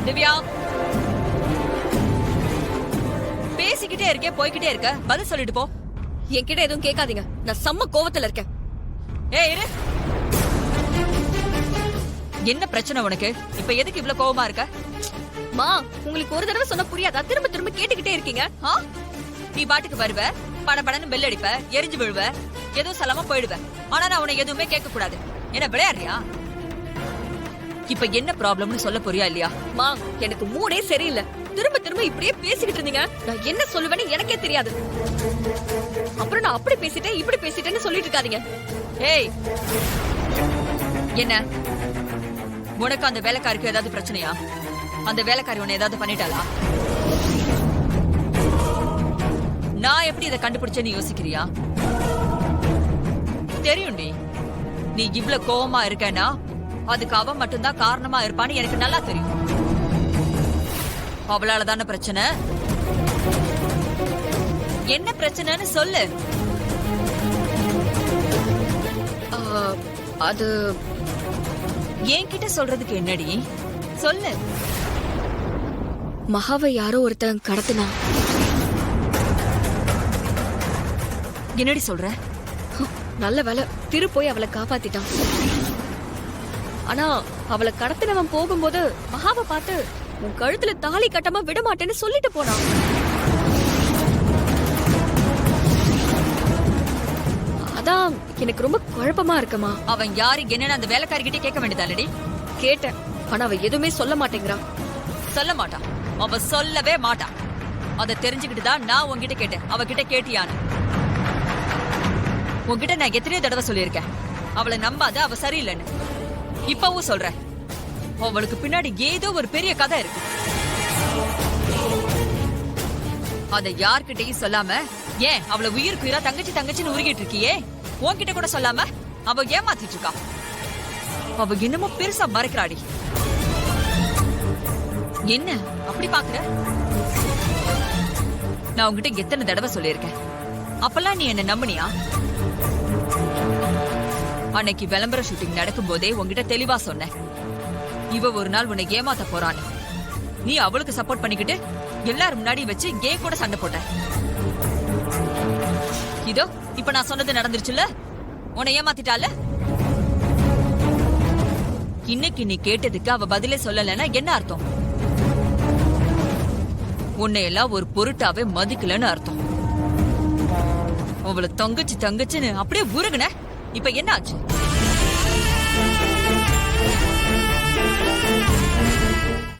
திவ்யா, பேசிக்கிட்டே இருக்கே, போய்கிட்டே இருக்க, பதில் சொல்லிட்டு போ. என்கிட்ட எதுவும் கேட்காதீங்க, நான் செம்ம கோவத்துல இருக்கேன். ஏய் இரு. என்ன பிரச்சனை உனக்கு? இப்ப எதுக்கு இவ்ளோ கோவமா இருக்க? மா, உங்களுக்கு ஒரு தடவை சொன்ன புரியாதா? திரும்ப திரும்ப கேட்டுக்கிட்டே இருக்கீங்க. நீ பாட்டுக்கு வருவ, படபடன்னு பெல் அடிப்ப, எரிஞ்சு விழுவ, எதுவும் சொல்லாம போயிடுவ. ஆனா நான் உன்னை எதுவுமே கேட்க கூடாது. என்ன விளையாடுறியா? இப்ப என்ன ப்ராப்ளம்னு சொல்ல போறியா இல்லையா? மா, எனக்கு மூடே சரியில்லை. திரும்ப திரும்ப இப்படியே பேசிக்கிட்டு இருந்தீங்க. நான் என்ன சொல்லுவேன்னு எனக்கே தெரியாது. அப்புறம் நான் அப்படி பேசிட்டேன், இப்படி பேசிட்டேன்னு சொல்லிட்டு இருக்காதீங்க. ஏய், என்ன உனக்கு அந்த வேலைக்காருக்கு ஏதாவது பிரச்சனையா? அந்த வேலைக்காரி உன்னை ஏதாவது பண்ணிட்டாளா? நான் எப்படி இதை கண்டுபிடிச்சேன்னு யோசிக்கிறியா? தெரியும் நீ இவ்வளவு கோவமா இருக்கேன்னா அதுக்கு அவன் மட்டும்தான் காரணமா இருப்பான்னு எனக்கு நல்லா தெரியும். அவளால தானே பிரச்சனை. என்ன பிரச்சனைன்னு சொல்லு. அது என்கிட்ட சொல்றதுக்கு என்னடி? சொல்லு. மகாவை யாரோ ஒருத்தன் கடத்தினா. என்னடி சொல்ற? நல்ல வேலை, திரு போய் அவளை காப்பாத்திட்டான். ஆனா அவளை கடத்தினவன் போகும்போது மகாவை பார்த்து உன் கழுத்துல தாலி கட்டாம விட மாட்டேன்னு சொல்லிட்டு போனான். அதான் எனக்கு ரொம்ப குழப்பமா இருக்குமா. அவன் யாரு என்னன்னு அந்த வேலைக்காரிகிட்டே கேட்க வேண்டியதாலடி? கேட்டேன், ஆனா அவ எதுவுமே சொல்ல மாட்டேங்கிறான். சொல்ல மாட்டான், அவ சொல்லவே மாட்டான். அதை தெரிஞ்சுக்கிட்டு தான் நான் உன்கிட்ட கேட்டேன். அவகிட்ட கேட்டியான்னு. உன்கிட்ட நான் எத்தனையோ தடவை சொல்லியிருக்கேன், அவளை நம்பாத, அவ சரியில்லைன்னு. இப்பவும் சொல்றேன், அவளுக்கு பின்னாடி ஏதோ ஒரு பெரிய கதை இருக்கு. அத யார்கிட்டயும் சொல்லாம, ஏன் அவளை உயிருக்கு உயிரா தங்கச்சி தங்கச்சின்னு உருகிட்டு இருக்கியே, உன்கிட்ட கூட சொல்லாம அவ ஏமாத்திட்டு இருக்கா. அவ இன்னமும் பெருசா மறைக்கிறாடி. என்ன அப்படி பாக்குற? நான் உன்கிட்ட எத்தனை தடவை சொல்லியிருக்கேன், அப்பெல்லாம் நீ என்ன நம்பினியா? அன்னைக்கு விளம்பர ஷூட்டிங் நடக்கும் போதே உன்கிட்ட தெளிவா சொன்னேன், இவ ஒரு நாள் உன்னை ஏமாத்த போறான்னு. நீ அவளுக்கு சப்போர்ட் பண்ணிக்கிட்டு எல்லாரும் முன்னாடி வச்சு கே கூட சண்டை போட்ட. இதோ இப்ப நான் சொன்னது நடந்துருச்சுல்ல, உன்னை ஏமாத்திட்டால. இன்னைக்கு நீ கேட்டதுக்கு அவ பதிலே சொல்லலன்னா என்ன அர்த்தம்? உன்னை எல்லாம் ஒரு பொருட்டாவே மதிக்கலன்னு அர்த்தம். அவளை தங்கச்சி தங்கச்சின்னு அப்படியே உருகுன. இப்ப என்ன ஆச்சு?